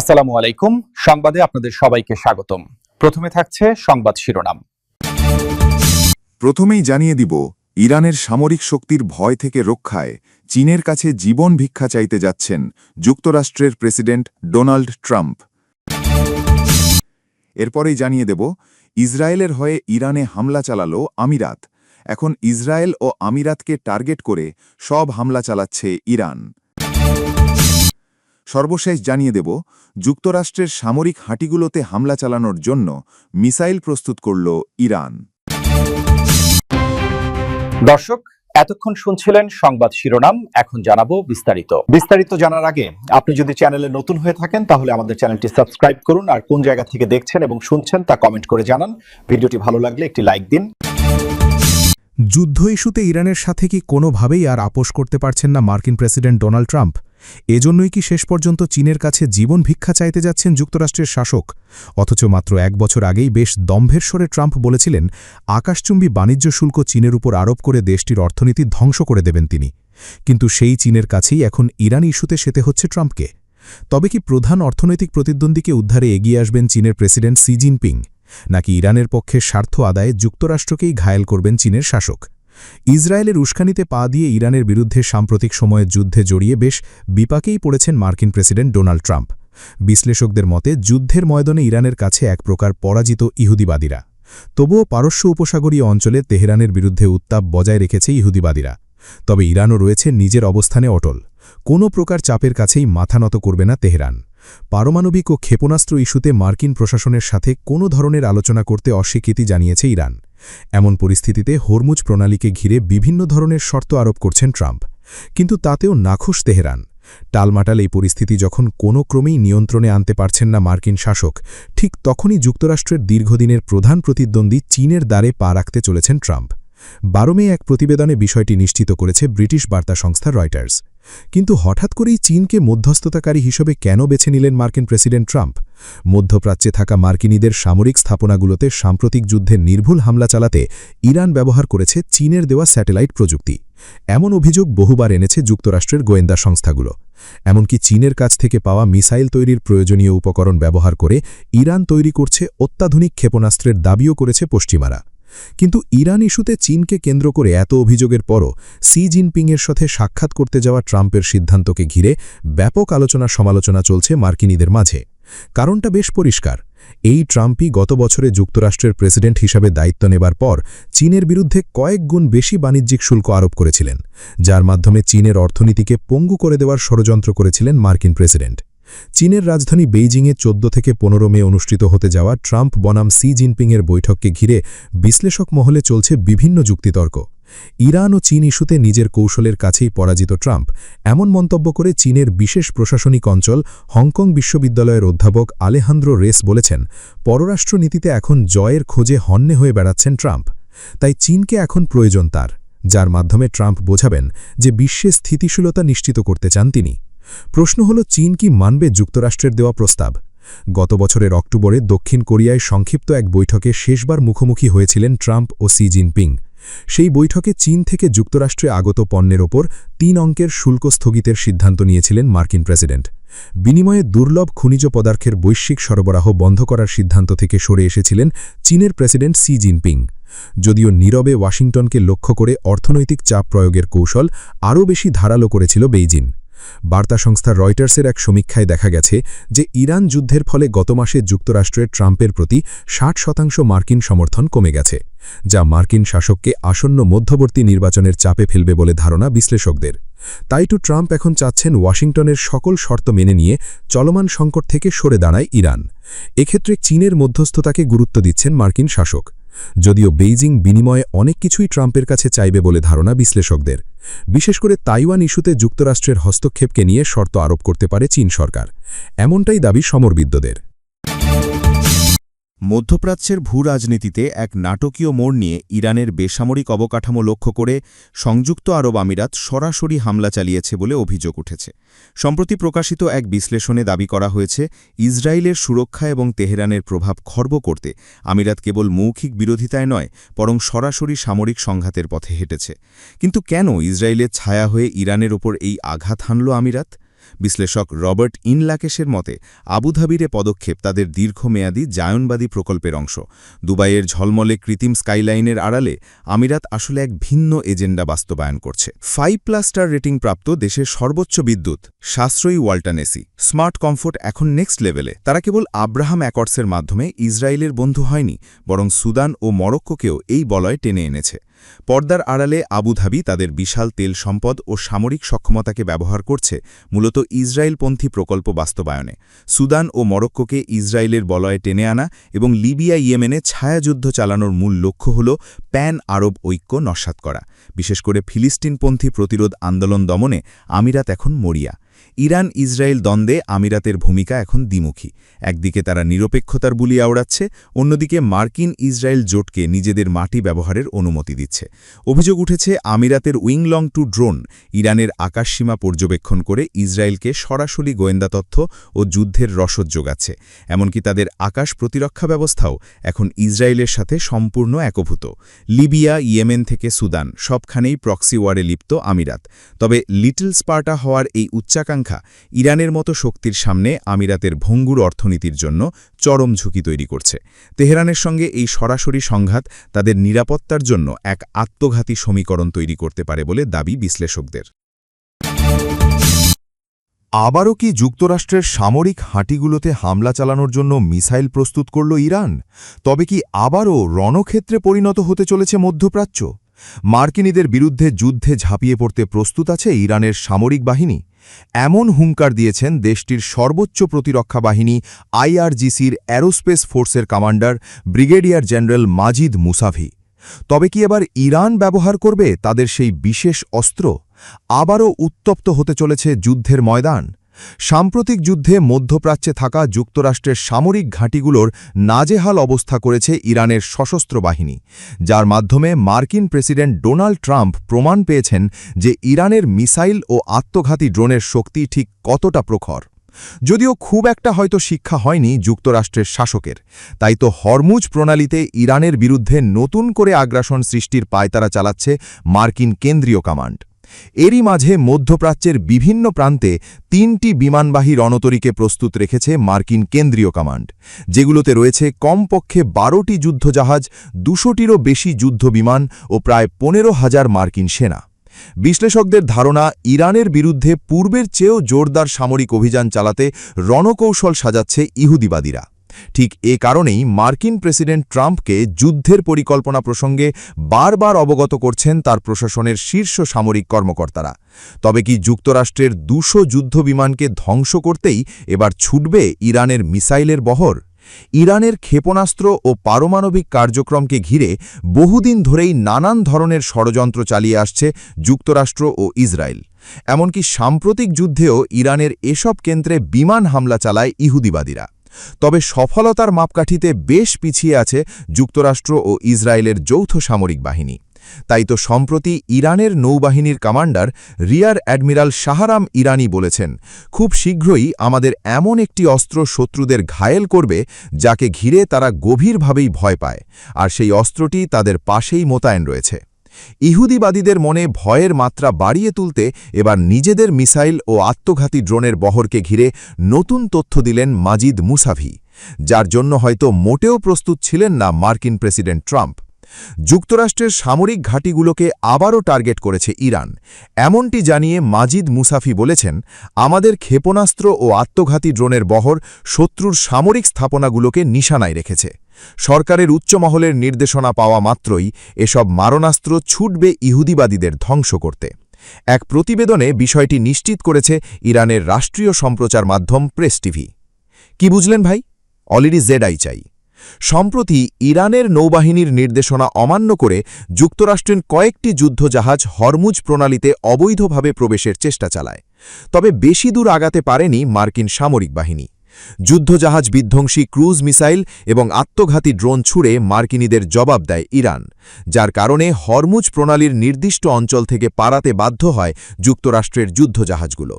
আসসালামু আলাইকুম। সংবাদে আপনাদের সবাইকে স্বাগতম। প্রথমে থাকছে সংবাদ শিরোনাম। প্রথমেই জানিয়ে দিব, ইরানের সামরিক শক্তির ভয় থেকে রক্ষায় চীনের কাছে জীবন ভিক্ষা চাইতে যাচ্ছেন যুক্তরাষ্ট্রের প্রেসিডেন্ট ডোনাল্ড ট্রাম্প। এরপরেই জানিয়ে দেব, ইসরায়েলের হয়ে ইরানে হামলা চালালো আমিরাত। এখন ইসরায়েল ও আমিরাতকে টার্গেট করে সব হামলা চালাচ্ছে ইরান। সর্বশেষ জানিয়ে দেব, যুক্তরাষ্ট্রের সামরিক ঘাঁটিগুলোতে হামলা চালানোর জন্য মিসাইল প্রস্তুত করল ইরান। দর্শক, এতক্ষণ শুনছিলেন সংবাদ শিরোনাম। এখন জানাবো বিস্তারিত জানার আগে আপনি যদি চ্যানেলে নতুন হয়ে থাকেন তাহলে আমাদের চ্যানেলটি সাবস্ক্রাইব করুন, আর কোন জায়গা থেকে দেখছেন এবং শুনছেন তা কমেন্ট করে জানান। ভিডিওটি ভালো লাগলে একটি লাইক দিন। যুদ্ধ ইস্যুতে ইরানের সাথে কি কোনোভাবেই আর আপোষ করতে পারছেন না মার্কিন প্রেসিডেন্ট ডোনাল্ড ট্রাম্প? এজন্যই কি শেষ পর্যন্ত চীনের কাছে জীবন ভিক্ষা চাইতে যাচ্ছেন যুক্তরাষ্ট্রের শাসক? অথচ মাত্র এক বছর আগেই বেশ দম্ভের স্বরে ট্রাম্প বলেছিলেন আকাশচুম্বী বাণিজ্য শুল্ক চীনের উপর আরোপ করে দেশটির অর্থনীতি ধ্বংস করে দেবেন তিনি। কিন্তু সেই চীনের কাছেই এখন ইরান ইস্যুতে সেতে হচ্ছে ট্রাম্পকে। তবে কি প্রধান অর্থনৈতিক প্রতিদ্বন্দ্বীকে উদ্ধারে এগিয়ে আসবেন চীনের প্রেসিডেন্ট শি জিনপিং, নাকি ইরানের পক্ষে স্বার্থ আদায়ে যুক্তরাষ্ট্রকেই ঘায়েল করবেন চীনের শাসক? ইসরায়েলের উস্কানিতে পা দিয়ে ইরানের বিরুদ্ধে সাম্প্রতিক সময়ে যুদ্ধে জড়িয়ে বেশ বিপাকেই পড়েছেন মার্কিন প্রেসিডেন্ট ডোনাল্ড ট্রাম্প। বিশ্লেষকদের মতে যুদ্ধের ময়দানে ইরানের কাছে এক প্রকার পরাজিত ইহুদিবাদীরা। তবুও পারস্য উপসাগরীয় অঞ্চলে তেহরানের বিরুদ্ধে উত্তাপ বজায় রেখেছে ইহুদিবাদীরা। তবে ইরানও রয়েছে নিজের অবস্থানে অটল। কোনো প্রকার চাপের কাছেই মাথা নত করবে না তেহরান। পারমাণবিক ও ক্ষেপণাস্ত্র ইস্যুতে মার্কিন প্রশাসনের সাথে কোনো ধরনের আলোচনা করতে অস্বীকৃতি জানিয়েছে ইরান। এমন পরিস্থিতিতে হরমুজ প্রণালীকে ঘিরে বিভিন্ন ধরনের শর্ত আরোপ করছেন ট্রাম্প। কিন্তু তাতেও নাখুশ তেহরান। টালমাটাল এই পরিস্থিতি যখন কোনো ক্রমেই নিয়ন্ত্রণে আনতে পারছেন না মার্কিন শাসক, ঠিক তখনই যুক্তরাষ্ট্রের দীর্ঘদিনের প্রধান প্রতিদ্বন্দ্বী চীনের দ্বারে পা রাখতে চলেছেন ট্রাম্প। 12 মে এক প্রতিবেদনে বিষয়টি নিশ্চিত করেছে ব্রিটিশ বার্তা সংস্থা রয়টার্স। কিন্তু হঠাৎ করেই চীনকে মধ্যস্থতাকারী হিসেবে কেন বেছে নিলেন মার্কিন প্রেসিডেন্ট ট্রাম্প? মধ্যপ্রাচ্যে থাকা মার্কিনীদের সামরিক স্থাপনাগুলোতে সাম্প্রতিক যুদ্ধে নির্ভুল হামলা চালাতে ইরান ব্যবহার করেছে চীনের দেওয়া স্যাটেলাইট প্রযুক্তি। এমন অভিযোগ বহুবার এনেছে যুক্তরাষ্ট্রের গোয়েন্দা সংস্থাগুলো। এমনকি চীনের কাছ থেকে পাওয়া মিসাইল তৈরির প্রয়োজনীয় উপকরণ ব্যবহার করে ইরান তৈরি করছে অত্যাধুনিক ক্ষেপণাস্ত্রের দাবিও করেছে পশ্চিমারা। কিন্তু ইরান ইস্যুতে চীনকে কেন্দ্র করে এত অভিযোগের পরও শি জিনপিংয়ের সাথে সাক্ষাৎ করতে যাওয়া ট্রাম্পের সিদ্ধান্তকে ঘিরে ব্যাপক আলোচনা সমালোচনা চলছে মার্কিনীদের মাঝে। কারণটা বেশ পরিষ্কার। এই ট্রাম্পই গত বছরে যুক্তরাষ্ট্রের প্রেসিডেন্ট হিসাবে দায়িত্ব নেবার পর চীনের বিরুদ্ধে কয়েক গুণ বেশি বাণিজ্যিক শুল্ক আরোপ করেছিলেন, যার মাধ্যমে চীনের অর্থনীতিকে পঙ্গু করে দেওয়ার ষড়যন্ত্র করেছিলেন মার্কিন প্রেসিডেন্ট। চীনের রাজধানী বেইজিংয়ে 14 থেকে 15 মে অনুষ্ঠিত হতে যাওয়া ট্রাম্প বনাম শি জিনপিংয়ের বৈঠককে ঘিরে বিশ্লেষক মহলে চলছে বিভিন্ন যুক্তিতর্ক। ইরান ও চীন ইস্যুতে নিজের কৌশলের কাছেই পরাজিত ট্রাম্প এমন মন্তব্য করে চীনের বিশেষ প্রশাসনিক অঞ্চল হংকং বিশ্ববিদ্যালয়ের অধ্যাপক আলেহান্দ্রো রেস বলেছেন, পররাষ্ট্রনীতিতে এখন জয়ের খোঁজে হন্যে হয়ে বেড়াচ্ছেন ট্রাম্প। তাই চীনকে এখন প্রয়োজন তার, যার মাধ্যমে ট্রাম্প বোঝাবেন যে বিশ্বে স্থিতিশীলতা নিশ্চিত করতে চান তিনি। প্রশ্ন হল, চীন কি মানবে যুক্তরাষ্ট্রের দেওয়া প্রস্তাব? গত বছরের অক্টোবরে দক্ষিণ কোরিয়ায় সংক্ষিপ্ত এক বৈঠকে শেষবার মুখোমুখি হয়েছিলেন ট্রাম্প ও শি জিনপিং। সেই বৈঠকে চীন থেকে যুক্তরাষ্ট্রে আগত পণ্যের ওপর 3 অঙ্কের শুল্ক স্থগিতের সিদ্ধান্ত নিয়েছিলেন মার্কিন প্রেসিডেন্ট। বিনিময়ে দুর্লভ খনিজ পদার্থের বৈশ্বিক সরবরাহ বন্ধ করার সিদ্ধান্ত থেকে সরে এসেছিলেন চীনের প্রেসিডেন্ট শি জিনপিং। যদিও নীরবে ওয়াশিংটনকে লক্ষ্য করে অর্থনৈতিক চাপ প্রয়োগের কৌশল আরও বেশি ধারালো করেছিল বেইজিং। বার্তা সংস্থা রয়টার্সের এক সমীক্ষায় দেখা গেছে যে ইরান যুদ্ধের ফলে গত মাসে যুক্তরাষ্ট্রের ট্রাম্পের প্রতি 60% মার্কিন সমর্থন কমে গেছে, যা মার্কিন শাসককে আসন্ন মধ্যবর্তী নির্বাচনের চাপে ফেলবে বলে ধারণা বিশ্লেষকদের। তাই ট্রাম্প এখন চাচ্ছেন ওয়াশিংটনের সকল শর্ত মেনে নিয়ে চলমান সংকট থেকে সরে দাঁড়ায় ইরান। এক্ষেত্রে চীনের মধ্যস্থতাকে গুরুত্ব দিচ্ছেন মার্কিন শাসক। যদিও বেইজিং বিনিময়ে অনেক কিছুই ট্রাম্পের কাছে চাইবে বলে ধারণা বিশ্লেষকদের। বিশেষ করে তাইওয়ান ইস্যুতে যুক্তরাষ্ট্রের হস্তক্ষেপকে নিয়ে শর্ত আরোপ করতে পারে চীন সরকার, এমনটাই দাবি সমরবিদদের। মধ্যপ্রাচ্যের ভূরাজনীতিতে এক নাটকীয় মোড় নিয়ে ইরানের বেসামরিক অবকাঠামো লক্ষ্য করে সংযুক্ত আরব আমিরাত সরাসরি হামলা চালিয়েছে বলে অভিযোগ উঠেছে। সম্প্রতি প্রকাশিত এক বিশ্লেষণে দাবি করা হয়েছে, ইসরায়েলের সুরক্ষা এবং তেহরানের প্রভাব খর্ব করতে আমিরাত কেবল মৌখিক বিরোধিতায় নয়, বরং সরাসরি সামরিক সংঘাতের পথে হেঁটেছে। কিন্তু কেন ইসরায়েলের ছায়া হয়ে ইরানের ওপর এই আঘাত হানল আমিরাত? বিশ্লেষক রবার্ট ইনলাকেশের মতে আবুধাবির এ পদক্ষেপ তাদের দীর্ঘমেয়াদী জায়নবাদী প্রকল্পের অংশ। দুবাইয়ের ঝলমলে কৃত্রিম স্কাইলাইনের আড়ালে আমিরাত আসলে এক ভিন্ন এজেন্ডা বাস্তবায়ন করছে। 5+ স্টার রেটিং প্রাপ্ত দেশের সর্বোচ্চ বিদ্যুৎ, সাশ্রয়ী ওয়ালটন এসি, স্মার্ট কমফোর্ট এখন নেক্সট লেভেলে। তারা কেবল আব্রাহাম অ্যাকর্ডসের মাধ্যমে ইসরায়েলের বন্ধু হয়নি, বরং সুদান ও মরক্কোকেও এই বলয়ে টেনে এনেছে। পর্দার আড়ালে আবুধাবি তাদের বিশাল তেল সম্পদ ও সামরিক সক্ষমতাকে ব্যবহার করছে মূলত ইসরায়েলপন্থী প্রকল্প বাস্তবায়নে। সুদান ও মরক্কোকে ইসরায়েলের বলয়ে টেনে আনা এবং লিবিয়া ইয়েমেনে ছায়াযুদ্ধ চালানোর মূল লক্ষ্য হল প্যান আরব ঐক্য নস্যাৎ করা। বিশেষ করে ফিলিস্তিনপন্থী প্রতিরোধ আন্দোলন দমনে আমিরাত এখন মরিয়া। ইরান ইসরায়েল দ্বন্দ্বে আমিরাতের ভূমিকা এখন দ্বিমুখী। একদিকে তারা নিরপেক্ষতার বুলি আওড়াচ্ছে, অন্যদিকে মার্কিন ইসরায়েল জোটকে নিজেদের মাটি ব্যবহারের অনুমতি দিচ্ছে। অভিযোগ উঠেছে আমিরাতের উইংলং 2 ড্রোন ইরানের আকাশসীমা পর্যবেক্ষণ করে ইসরায়েলকে সরাসরি গোয়েন্দা তথ্য ও যুদ্ধের রসদ যোগাচ্ছে। এমনকি তাদের আকাশ প্রতিরক্ষা ব্যবস্থাও এখন ইসরায়েলের সাথে সম্পূর্ণ একভূত। লিবিয়া, ইয়েমেন থেকে সুদান সবখানেই প্রক্সি ওয়ারে লিপ্ত আমিরাত। তবে লিটল স্পার্টা হওয়ার এই উচ্চাকাঙ্ক্ষা ইরানের মতো শক্তির সামনে আমিরাতের ভঙ্গুর অর্থনীতির জন্য চরম ঝুঁকি তৈরি করছে। তেহরানের সঙ্গে এই সরাসরি সংঘাত তাদের নিরাপত্তার জন্য এক আত্মঘাতী সমীকরণ তৈরি করতে পারে বলে দাবি বিশ্লেষকদের। আবারও কি যুক্তরাষ্ট্রের সামরিক ঘাঁটিগুলোতে হামলা চালানোর জন্য মিসাইল প্রস্তুত করল ইরান? তবে কি আবারও রণক্ষেত্রে পরিণত হতে চলেছে মধ্যপ্রাচ্য? মার্কিনীদের বিরুদ্ধে যুদ্ধে ঝাঁপিয়ে পড়তে প্রস্তুত আছে ইরানের সামরিক বাহিনী? এমন হুঙ্কার দিয়েছেন দেশটির সর্বোচ্চ প্রতিরক্ষা বাহিনী আইআরজিসির অ্যারোস্পেস ফোর্সের কমান্ডার ব্রিগেডিয়ার জেনারেল মাজিদ মুসাভি। তবে কি এবার ইরান ব্যবহার করবে তাদের সেই বিশেষ অস্ত্র? আবারও উত্তপ্ত হতে চলেছে যুদ্ধের ময়দান। সাম্প্রতিক যুদ্ধে মধ্যপ্রাচ্যে থাকা যুক্তরাষ্ট্রের সামরিক ঘাঁটিগুলোর নাজেহাল অবস্থা করেছে ইরানের সশস্ত্র বাহিনী, যার মাধ্যমে মার্কিন প্রেসিডেন্ট ডোনাল্ড ট্রাম্প প্রমাণ পেয়েছেন যে ইরানের মিসাইল ও আত্মঘাতী ড্রোনের শক্তি ঠিক কতটা প্রখর। যদিও খুব একটা হয়তো শিক্ষা হয়নি যুক্তরাষ্ট্রের শাসকের, তাই তো হরমুজ প্রণালীতে ইরানের বিরুদ্ধে নতুন করে আগ্রাসন সৃষ্টির পায়তারা চালাচ্ছে মার্কিন কেন্দ্রীয় কমান্ড। এরই মাঝে মধ্যপ্রাচ্যের বিভিন্ন প্রান্তে 3টি বিমানবাহী রণতরীকে প্রস্তুত রেখেছে মার্কিন কেন্দ্রীয় কমান্ড, যেগুলোতে রয়েছে কমপক্ষে 12টি যুদ্ধজাহাজ, 200টিরও বেশি যুদ্ধবিমান ও প্রায় 15,000 মার্কিন সেনা। বিশ্লেষকদের ধারণা, ইরানের বিরুদ্ধে পূর্বের চেয়েও জোরদার সামরিক অভিযান চালাতে রণকৌশল সাজাচ্ছে ইহুদিবাদীরা। ঠিক এ কারণেই মার্কিন প্রেসিডেন্ট ট্রাম্পকে যুদ্ধের পরিকল্পনা প্রসঙ্গে বারবার অবগত করছেন তার প্রশাসনের শীর্ষ সামরিক কর্মকর্তারা। তবে কি যুক্তরাষ্ট্রের 200 যুদ্ধবিমানকে ধ্বংস করতেই এবার ছুটবে ইরানের মিসাইলের বহর? ইরানের ক্ষেপণাস্ত্র ও পারমাণবিক কার্যক্রমকে ঘিরে বহুদিন ধরেই নানান ধরনের ষড়যন্ত্র চালিয়ে আসছে যুক্তরাষ্ট্র ও ইসরায়েল। এমনকি সাম্প্রতিক যুদ্ধেও ইরানের এসব কেন্দ্রে বিমান হামলা চালায় ইহুদিবাদীরা। তবে সফলতার মাপকাঠিতে বেশ পিছিয়ে আছে যুক্তরাষ্ট্র ও ইসরায়েলের যৌথ সামরিক বাহিনী। তাই তো সম্প্রতি ইরানের নৌবাহিনীর কমান্ডার রিয়ার অ্যাডমিরাল শাহরাম ইরানি বলেছেন, খুব শীঘ্রই আমাদের এমন একটি অস্ত্র শত্রুদের ঘায়েল করবে যাকে ঘিরে তারা গভীরভাবেই ভয় পায়, আর সেই অস্ত্রটি তাদের পাশেই মোতায়েন রয়েছে। ইহুদিবাদীদের মনে ভয়ের মাত্রা বাড়িয়ে তুলতে এবার নিজেদের মিসাইল ও আত্মঘাতী ড্রোনের বহরকে ঘিরে নতুন তথ্য দিলেন মাজিদ মুসাভি, যার জন্য হয়তো মোটেও প্রস্তুত ছিলেন না মার্কিন প্রেসিডেন্ট ট্রাম্প। যুক্তরাষ্ট্রের সামরিক ঘাঁটিগুলোকে আবারও টার্গেট করেছে ইরান। এমনটি জানিয়ে মাজিদ মুসাফি বলেছেন, আমাদের ক্ষেপণাস্ত্র ও আত্মঘাতী ড্রোনের বহর শত্রুর সামরিক স্থাপনাগুলোকে নিশানায় রেখেছে। সরকারের উচ্চমহলের নির্দেশনা পাওয়া মাত্রই এসব মারণাস্ত্র ছুটবে ইহুদিবাদীদের ধ্বংস করতে। এক প্রতিবেদনে বিষয়টি নিশ্চিত করেছে ইরানের রাষ্ট্রীয় সম্প্রচার মাধ্যম প্রেস টিভি। কি বুঝলেন ভাই? অলরেডি জেডআই চাই। সম্প্রতি ইরানের নৌবাহিনীর নির্দেশনা অমান্য করে যুক্তরাষ্ট্রের কয়েকটি যুদ্ধজাহাজ হরমুজ প্রণালীতে অবৈধভাবে প্রবেশের চেষ্টা চালায়। তবে বেশি দূর আগাতে পারেনি মার্কিন সামরিক বাহিনী। যুদ্ধজাহাজ বিধ্বংসী ক্রুজ মিসাইল এবং আত্মঘাতী ড্রোন ছুড়ে মার্কিনীদের জবাব দেয় ইরান, যার কারণে হরমুজ প্রণালীর নির্দিষ্ট অঞ্চল থেকে পালাতে বাধ্য হয় যুক্তরাষ্ট্রের যুদ্ধজাহাজগুলো।